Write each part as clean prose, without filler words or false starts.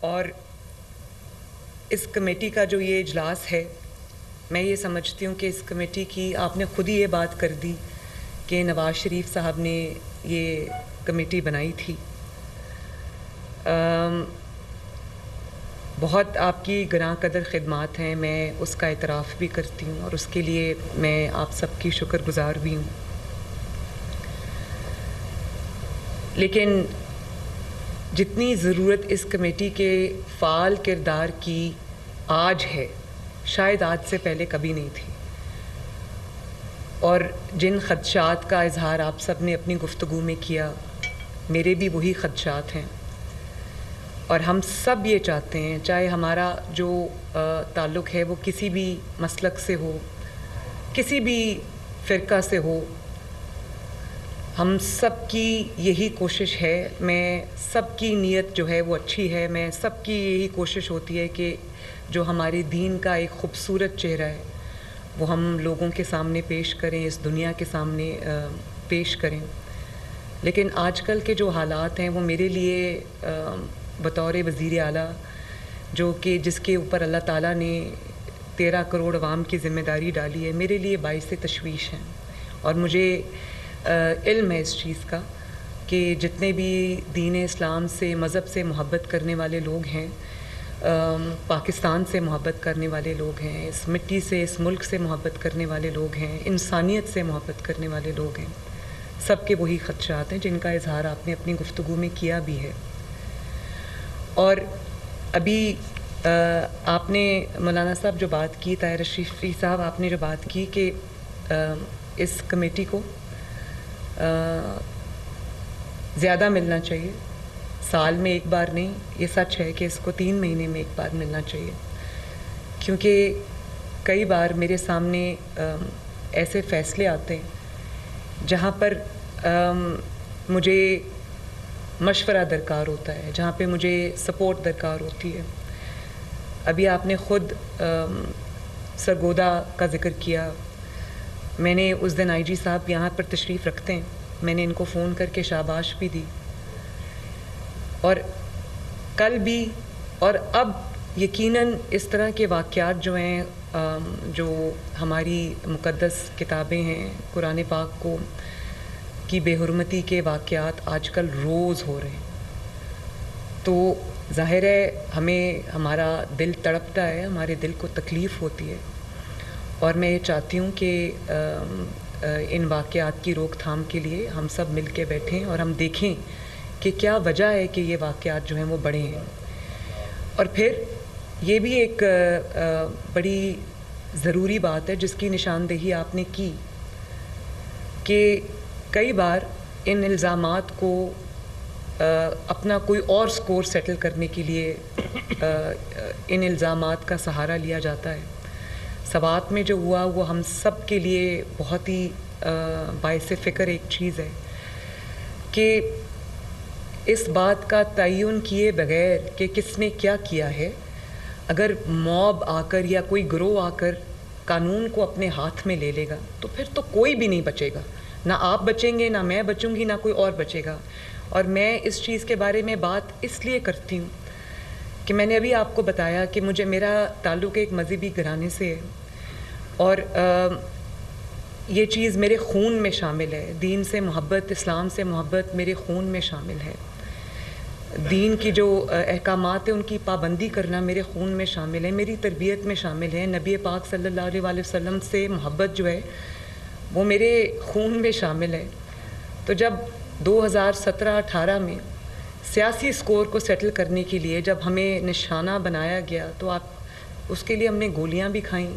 اور اس کمیٹی کا جو یہ اجلاس ہے، میں یہ سمجھتی ہوں کہ اس کمیٹی کی آپ نے خود ہی یہ بات کر دی کہ نواز شریف صاحب نے یہ کمیٹی بنائی تھی. بہت آپ کی گراں قدر خدمات ہیں، میں اس کا اعتراف بھی کرتی ہوں اور اس کے لیے میں آپ سب کی شکر گزار بھی ہوں. لیکن جتنی ضرورت اس کمیٹی کے فعال کردار کی آج ہے، شاید آج سے پہلے کبھی نہیں تھی. اور جن خدشات کا اظہار آپ سب نے اپنی گفتگو میں کیا، میرے بھی وہی خدشات ہیں. اور ہم سب یہ چاہتے ہیں، چاہے ہمارا جو تعلق ہے وہ کسی بھی مسلک سے ہو، کسی بھی فرقہ سے ہو، ہم سب کی یہی کوشش ہے. میں سب کی نیت جو ہے وہ اچھی ہے. میں سب کی یہی کوشش ہوتی ہے کہ جو ہمارے دین کا ایک خوبصورت چہرہ ہے وہ ہم لوگوں کے سامنے پیش کریں، اس دنیا کے سامنے پیش کریں. لیکن آج کل کے جو حالات ہیں وہ میرے لیے بطور وزیر اعلیٰ، جو کہ جس کے اوپر اللہ تعالیٰ نے 13 کروڑ عوام کی ذمہ داری ڈالی ہے، میرے لیے باعث تشویش ہیں. اور مجھے علم ہے اس چیز کا کہ جتنے بھی دین اسلام سے، مذہب سے محبت کرنے والے لوگ ہیں، پاکستان سے محبت کرنے والے لوگ ہیں، اس مٹی سے، اس ملک سے محبت کرنے والے لوگ ہیں، انسانیت سے محبت کرنے والے لوگ ہیں، سب کے وہی خدشات ہیں جن کا اظہار آپ نے اپنی گفتگو میں کیا بھی ہے. اور ابھی آپ نے مولانا صاحب جو بات کی، طاہر اشرفی صاحب آپ نے جو بات کی کہ اس کمیٹی کو زیادہ ملنا چاہیے، سال میں ایک بار نہیں. یہ سچ ہے کہ اس کو 3 مہینے میں ایک بار ملنا چاہیے، کیونکہ کئی بار میرے سامنے ایسے فیصلے آتے ہیں جہاں پر مجھے مشورہ درکار ہوتا ہے، جہاں پہ مجھے سپورٹ درکار ہوتی ہے. ابھی آپ نے خود سرگودا کا ذکر کیا. میں نے اس دن آئی جی صاحب یہاں پر تشریف رکھتے ہیں، میں نے ان کو فون کر کے شاباش بھی دی. اور کل بھی اور اب یقیناً اس طرح کے واقعات جو ہیں، جو ہماری مقدس کتابیں ہیں، قرآن پاک کو کی بے حرمتی کے واقعات آج کل روز ہو رہے ہیں. تو ظاہر ہے ہمیں ہمارا دل تڑپتا ہے، ہمارے دل کو تکلیف ہوتی ہے. اور میں یہ چاہتی ہوں کہ ان واقعات کی روک تھام کے لیے ہم سب مل کے بیٹھیں اور ہم دیکھیں کہ کیا وجہ ہے کہ یہ واقعات جو ہیں وہ بڑھے ہیں. اور پھر یہ بھی ایک بڑی ضروری بات ہے جس کی نشاندہی آپ نے کی کہ کئی بار ان الزامات کو اپنا کوئی اور سکور سیٹل کرنے کے لیے ان الزامات کا سہارا لیا جاتا ہے. سوات میں جو ہوا وہ ہم سب کے لیے بہت ہی باعث فکر ایک چیز ہے کہ اس بات کا تعین کیے بغیر کہ کس نے کیا کیا ہے، اگر موب آ کر یا کوئی گروہ آ کر قانون کو اپنے ہاتھ میں لے لے گا تو پھر تو کوئی بھی نہیں بچے گا. نہ آپ بچیں گے، نہ میں بچوں گی، نہ کوئی اور بچے گا. اور میں اس چیز کے بارے میں بات اس لیے کرتی ہوں کہ میں نے ابھی آپ کو بتایا کہ میرا تعلق ایک مذہبی گھرانے سے ہے اور یہ چیز میرے خون میں شامل ہے. دین سے محبت، اسلام سے محبت میرے خون میں شامل ہے. دین کی جو احکامات ہیں ان کی پابندی کرنا میرے خون میں شامل ہے، میری تربیت میں شامل ہے. نبی پاک صلی اللہ علیہ وسلم سے محبت جو ہے وہ میرے خون میں شامل ہے. تو جب 2017-18 میں سیاسی سکور کو سیٹل کرنے کے لیے جب ہمیں نشانہ بنایا گیا تو اس کے لیے ہم نے گولیاں بھی کھائیں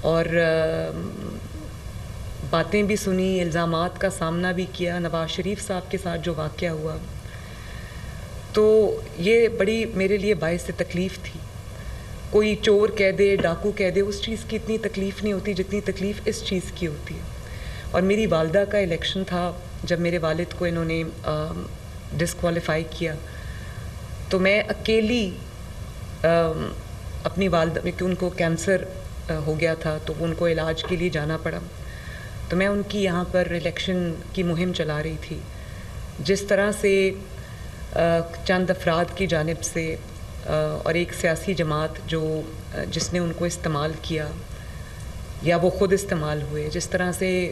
اور باتیں بھی سنی، الزامات کا سامنا بھی کیا. نواز شریف صاحب کے ساتھ جو واقعہ ہوا تو یہ بڑی میرے لیے باعث تکلیف تھی. کوئی چور کہہ دے، ڈاکو کہہ دے، اس چیز کی اتنی تکلیف نہیں ہوتی جتنی تکلیف اس چیز کی ہوتی ہے. اور میری والدہ کا الیکشن تھا جب میرے والد کو انہوں نے ڈسکوالیفائی کیا تو میں اکیلی اپنی والدہ، کہ ان کو کینسر ہو گیا تھا تو ان کو علاج کے لیے جانا پڑا، تو میں ان کی یہاں پر الیکشن کی مہم چلا رہی تھی. جس طرح سے چند افراد کی جانب سے اور ایک سیاسی جماعت جس نے ان کو استعمال کیا یا وہ خود استعمال ہوئے، جس طرح سے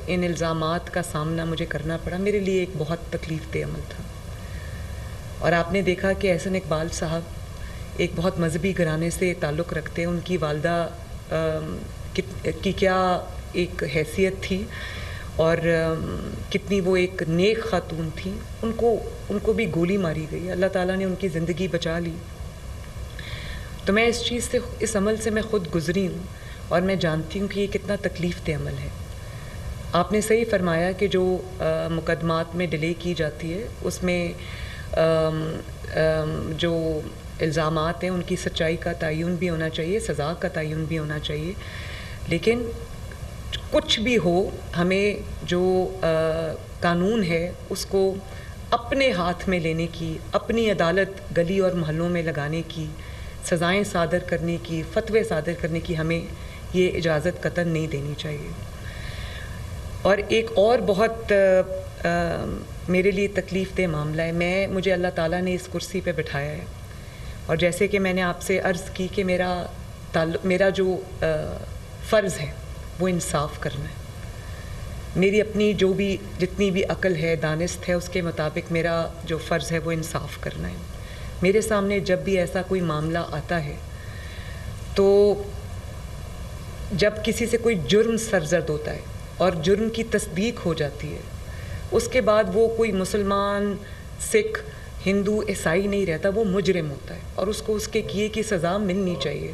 ان الزامات کا سامنا مجھے کرنا پڑا، میرے لیے ایک بہت تکلیف دہ عمل تھا۔ اور آپ نے دیکھا کہ احسن اقبال صاحب ایک بہت مذہبی گھرانے سے تعلق رکھتے ہیں، ان کی والدہ کی کیا ایک حیثیت تھی اور کتنی وہ ایک نیک خاتون تھی، ان کو بھی گولی ماری گئی، اللہ تعالیٰ نے ان کی زندگی بچا لی۔ تو میں اس عمل سے میں خود گزری ہوں اور میں جانتی ہوں کہ یہ کتنا تکلیف دہ عمل ہے۔ آپ نے صحیح فرمایا کہ جو مقدمات میں ڈیلے کی جاتی ہے اس میں جو الزامات ہیں ان کی سچائی کا تعین بھی ہونا چاہیے، سزا کا تعین بھی ہونا چاہیے، لیکن کچھ بھی ہو ہمیں جو قانون ہے اس کو اپنے ہاتھ میں لینے کی، اپنی عدالت گلی اور محلوں میں لگانے کی، سزائیں صادر کرنے کی، فتوے صادر کرنے کی ہمیں یہ اجازت قطعاً نہیں دینی چاہیے۔ اور ایک اور بہت میرے لیے تکلیف دہ معاملہ ہے، مجھے اللہ تعالیٰ نے اس کرسی پہ بٹھایا ہے، اور جیسے کہ میں نے آپ سے عرض کی کہ میرا جو فرض ہے وہ انصاف کرنا ہے۔ میری اپنی جتنی بھی عقل ہے، دانست ہے، اس کے مطابق میرا جو فرض ہے وہ انصاف کرنا ہے۔ میرے سامنے جب بھی ایسا کوئی معاملہ آتا ہے تو جب کسی سے کوئی جرم سرزد ہوتا ہے اور جرم کی تصدیق ہو جاتی ہے، اس کے بعد وہ کوئی مسلمان، سکھ، ہندو، عیسائی نہیں رہتا، وہ مجرم ہوتا ہے اور اس کو اس کے کیے کی سزا ملنی چاہیے۔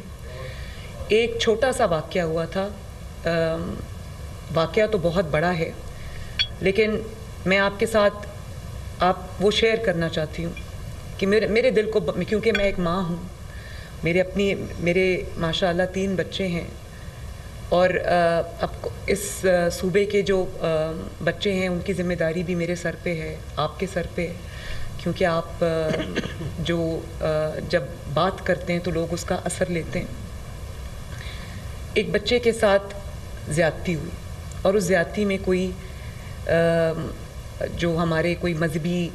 ایک چھوٹا سا واقعہ ہوا تھا، واقعہ تو بہت بڑا ہے لیکن میں آپ کے ساتھ وہ شیئر کرنا چاہتی ہوں کہ میرے دل کو، کیونکہ میں ایک ماں ہوں، میرے ماشاء اللہ 3 بچے ہیں، اور اب اس صوبے کے جو بچے ہیں ان کی ذمہ داری بھی میرے سر پہ ہے، آپ کے سر پہ ہے، کیونکہ آپ جب بات کرتے ہیں تو لوگ اس کا اثر لیتے ہیں۔ ایک بچے کے ساتھ زیادتی ہوئی اور اس زیادتی میں کوئی جو ہمارے کوئی مذہبی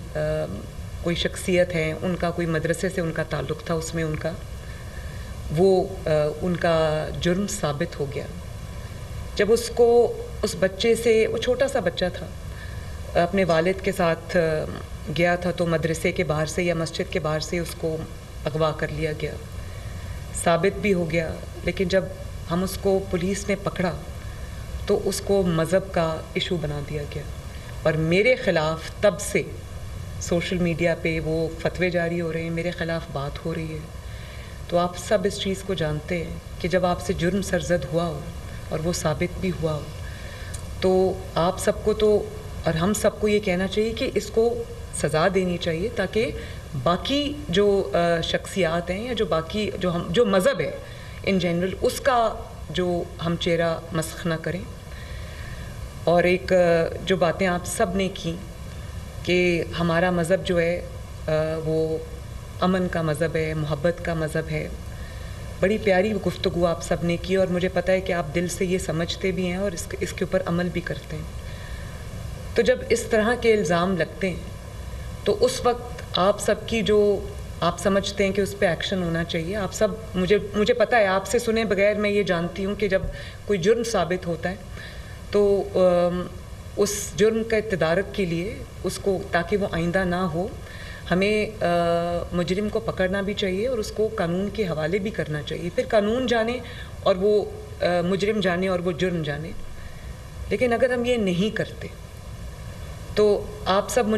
کوئی شخصیت ہیں، ان کا کوئی مدرسے سے ان کا تعلق تھا، اس میں ان کا جرم ثابت ہو گیا۔ جب اس بچے سے، وہ چھوٹا سا بچہ تھا، اپنے والد کے ساتھ گیا تھا تو مدرسے کے باہر سے یا مسجد کے باہر سے اس کو اغوا کر لیا گیا، ثابت بھی ہو گیا، لیکن جب ہم اس کو پولیس نے پکڑا تو اس کو مذہب کا ایشو بنا دیا گیا، اور میرے خلاف تب سے سوشل میڈیا پہ وہ فتوے جاری ہو رہے ہیں، میرے خلاف بات ہو رہی ہے۔ تو آپ سب اس چیز کو جانتے ہیں کہ جب آپ سے جرم سرزد ہوا ہو اور وہ ثابت بھی ہوا ہو تو آپ سب کو اور ہم سب کو یہ کہنا چاہیے کہ اس کو سزا دینی چاہیے، تاکہ باقی جو شخصیات ہیں یا جو مذہب ہے ان جنرل، اس کا جو ہم چہرہ مسخ نہ کریں۔ اور ایک جو باتیں آپ سب نے کی کہ ہمارا مذہب جو ہے وہ امن کا مذہب ہے، محبت کا مذہب ہے، بڑی پیاری گفتگو آپ سب نے کی، اور مجھے پتہ ہے کہ آپ دل سے یہ سمجھتے بھی ہیں اور اس کے اوپر عمل بھی کرتے ہیں۔ تو جب اس طرح کے الزام لگتے ہیں تو اس وقت آپ سب کی جو آپ سمجھتے ہیں کہ اس پہ ایکشن ہونا چاہیے، آپ سب، مجھے پتہ ہے آپ سے سنے بغیر میں یہ جانتی ہوں کہ جب کوئی جرم ثابت ہوتا ہے تو اس جرم کا تدارک کے لیے اس کو، تاکہ وہ آئندہ نہ ہو، ہمیں مجرم کو پکڑنا بھی چاہیے اور اس کو قانون کے حوالے بھی کرنا چاہیے، پھر قانون جانے اور وہ مجرم جانے اور وہ جرم جانے۔ لیکن اگر ہم یہ نہیں کرتے تو آپ سب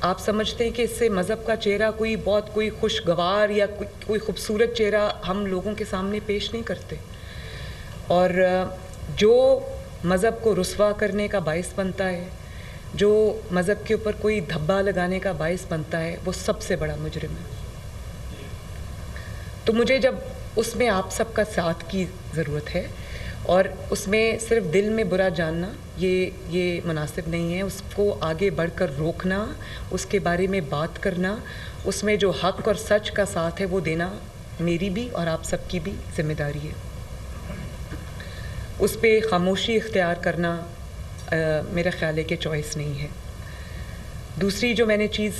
آپ سمجھتے ہیں کہ اس سے مذہب کا چہرہ کوئی خوشگوار یا کوئی خوبصورت چہرہ ہم لوگوں کے سامنے پیش نہیں کرتے، اور جو مذہب کو رسوا کرنے کا باعث بنتا ہے، جو مذہب کے اوپر کوئی دھبا لگانے کا باعث بنتا ہے، وہ سب سے بڑا مجرم ہے۔ تو مجھے جب اس میں آپ سب کا ساتھ کی ضرورت ہے، اور اس میں صرف دل میں برا جاننا یہ مناسب نہیں ہے، اس کو آگے بڑھ کر روکنا، اس کے بارے میں بات کرنا، اس میں جو حق اور سچ کا ساتھ ہے وہ دینا میری بھی اور آپ سب کی بھی ذمہ داری ہے۔ اس پہ خاموشی اختیار کرنا میرا خیال ہے کہ چوائس نہیں ہے۔ دوسری جو میں نے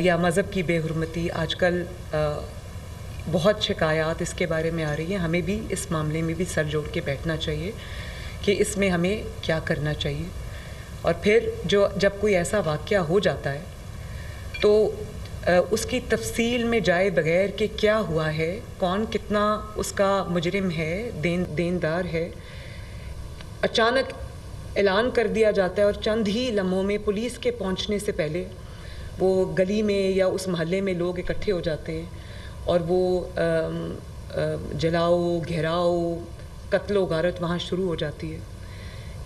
یا مذہب کی بے حرمتی آج کل بہت شکایات اس کے بارے میں آ رہی ہیں، ہمیں بھی اس معاملے میں بھی سر جوڑ کے بیٹھنا چاہیے کہ اس میں ہمیں کیا کرنا چاہیے. اور پھر جب کوئی ایسا واقعہ ہو جاتا ہے تو اس کی تفصیل میں جائے بغیر کہ کیا ہوا ہے، کون کتنا اس کا مجرم ہے، دیندار ہے، اچانک اعلان کر دیا جاتا ہے اور چند ہی لمحوں میں پولیس کے پہنچنے سے پہلے وہ گلی میں یا اس محلے میں لوگ اکٹھے ہو جاتے ہیں اور وہ جلاؤ، گھیراؤ، قتل و غارت وہاں شروع ہو جاتی ہے.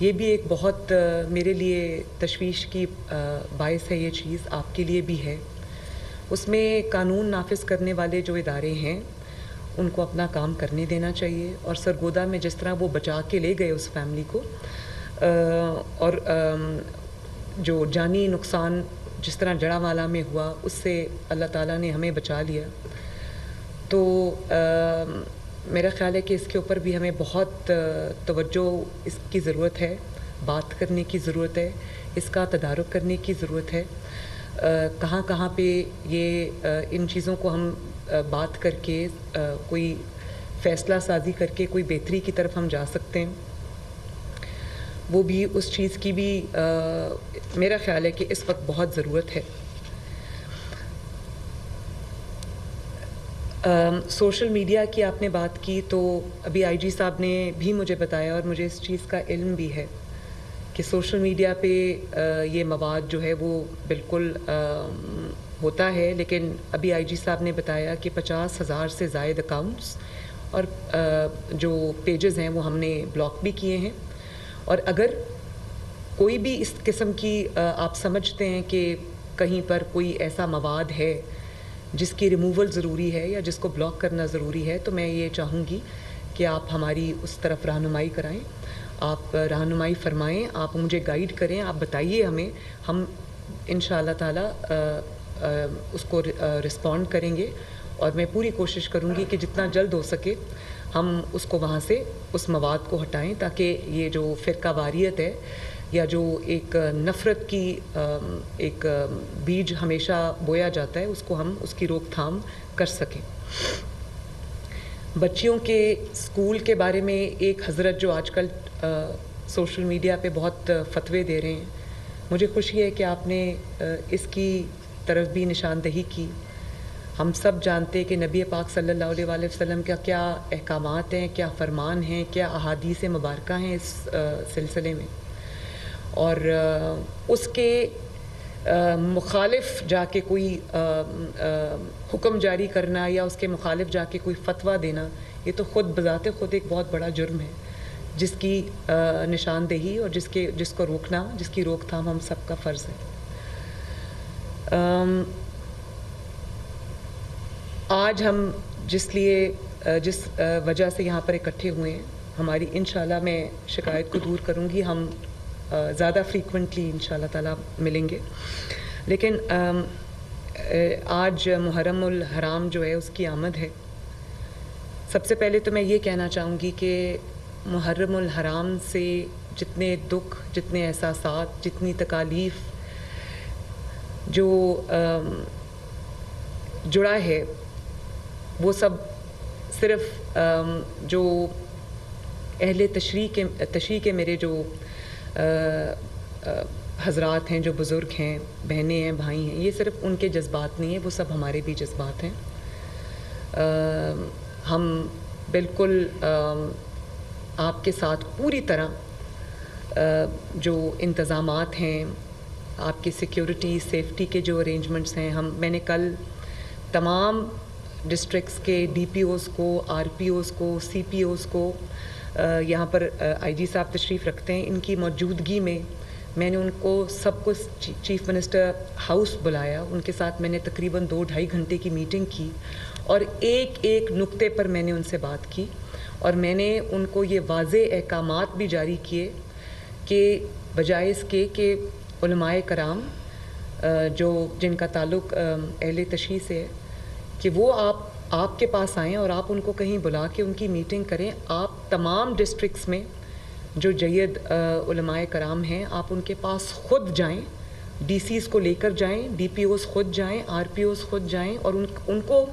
یہ بھی ایک بہت میرے لیے تشویش کی باعث ہے. یہ چیز آپ کے لیے بھی ہے. اس میں قانون نافذ کرنے والے جو ادارے ہیں ان کو اپنا کام کرنے دینا چاہیے. اور سرگودا میں جس طرح وہ بچا کے لے گئے اس فیملی کو، اور جو جانی نقصان جس طرح جڑاوالا میں ہوا اس سے اللہ تعالیٰ نے ہمیں بچا لیا. تو میرا خیال ہے کہ اس کے اوپر بھی ہمیں بہت توجہ اس کی ضرورت ہے، بات کرنے کی ضرورت ہے، اس کا تدارک کرنے کی ضرورت ہے. کہاں کہاں پہ یہ ان چیزوں کو ہم بات کر کے کوئی فیصلہ سازی کر کے کوئی بہتری کی طرف ہم جا سکتے ہیں، وہ بھی اس چیز کی بھی میرا خیال ہے کہ اس وقت بہت ضرورت ہے. سوشل میڈیا کی آپ نے بات کی تو ابھی آئی جی صاحب نے بھی مجھے بتایا اور مجھے اس چیز کا علم بھی ہے کہ سوشل میڈیا پہ یہ مواد جو ہے وہ بالکل ہوتا ہے، لیکن ابھی آئی جی صاحب نے بتایا کہ 50,000 سے زائد اکاؤنٹس اور جو پیجز ہیں وہ ہم نے بلاک بھی کیے ہیں. اور اگر کوئی بھی اس قسم کی آپ سمجھتے ہیں کہ کہیں پر کوئی ایسا مواد ہے جس کی ریموول ضروری ہے یا جس کو بلاک کرنا ضروری ہے، تو میں یہ چاہوں گی کہ آپ ہماری اس طرف رہنمائی کرائیں، آپ رہنمائی فرمائیں، آپ مجھے گائیڈ کریں، آپ بتائیے ہمیں، ہم انشاءاللہ تعالیٰ اس کو رسپونڈ کریں گے. اور میں پوری کوشش کروں گی کہ جتنا جلد ہو سکے ہم اس کو وہاں سے اس مواد کو ہٹائیں، تاکہ یہ جو فرقہ واریت ہے یا جو ایک نفرت کی ایک بیج ہمیشہ بویا جاتا ہے اس کو ہم اس کی روک تھام کر سکیں. بچیوں کے اسکول کے بارے میں ایک حضرت جو آج کل سوشل میڈیا پہ بہت فتوے دے رہے ہیں، مجھے خوشی ہے کہ آپ نے اس کی طرف بھی نشاندہی کی. ہم سب جانتے کہ نبی پاک صلی اللہ علیہ وآلہ وسلم کا کیا احکامات ہیں، کیا فرمان ہیں، کیا احادیث مبارکہ ہیں اس سلسلے میں، اور اس کے مخالف جا کے کوئی حکم جاری کرنا یا اس کے مخالف جا کے کوئی فتویٰ دینا، یہ تو خود بذات خود ایک بہت بڑا جرم ہے، جس کی نشاندہی اور جس کو روکنا، جس کی روک تھام ہم سب کا فرض ہے. آج ہم جس وجہ سے یہاں پر اکٹھے ہوئے ہیں، ہماری انشاءاللہ میں شکایت کو دور کروں گی، ہم زیادہ فریکوینٹلی انشاءاللہ تعالیٰ ملیں گے. لیکن آج محرم الحرام جو ہے اس کی آمد ہے. سب سے پہلے تو میں یہ کہنا چاہوں گی کہ محرم الحرام سے جتنے دکھ، جتنے احساسات، جتنی تکالیف جو جڑا ہے، وہ سب صرف جو اہل تشریح کے میرے جو حضرات ہیں، جو بزرگ ہیں، بہنیں ہیں، بھائی ہیں، یہ صرف ان کے جذبات نہیں ہیں، وہ سب ہمارے بھی جذبات ہیں. ہم بالکل آپ کے ساتھ پوری طرح جو انتظامات ہیں، آپ کی سیکیورٹی، سیفٹی کے جو ارینجمنٹس ہیں، میں نے کل تمام ڈسٹرکٹس کے ڈی پی اوز کو، آر پی اوز کو، سی پی اوز کو، یہاں پر آئی جی صاحب تشریف رکھتے ہیں، ان کی موجودگی میں میں نے ان کو سب کو چیف منسٹر ہاؤس بلایا. ان کے ساتھ میں نے تقریباً 2-2.5 گھنٹے کی میٹنگ کی اور ایک ایک نقطے پر میں نے ان سے بات کی، اور میں نے ان کو یہ واضح احکامات بھی جاری کیے کہ بجائے اس کے کہ علماء کرام جن کا تعلق اہل تشیع سے ہے، کہ وہ آپ کے پاس آئیں اور آپ ان کو کہیں بلا کے ان کی میٹنگ کریں. آپ تمام ڈسٹرکٹس میں جو جید علماء کرام ہیں آپ ان کے پاس خود جائیں, ڈی سیز کو لے کر جائیں, ڈی پی اوز خود جائیں, آر پی اوز خود جائیں, اور ان کو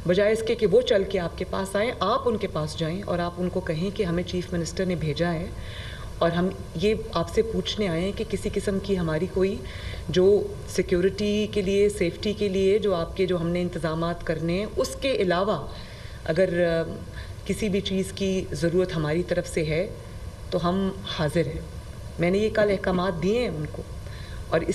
بجائے اس کے کہ وہ چل کے آپ کے پاس آئیں, آپ ان کے پاس جائیں اور آپ ان کو کہیں کہ ہمیں چیف منسٹر نے بھیجا ہے اور ہم یہ آپ سے پوچھنے آئے ہیں کہ کسی قسم کی ہماری کوئی جو سیکیورٹی کے لیے, سیفٹی کے لیے جو آپ کے جو ہم نے انتظامات کرنے ہیں, اس کے علاوہ اگر کسی بھی چیز کی ضرورت ہماری طرف سے ہے تو ہم حاضر ہیں. میں نے یہ کل احکامات دیے ہیں ان کو, اور اس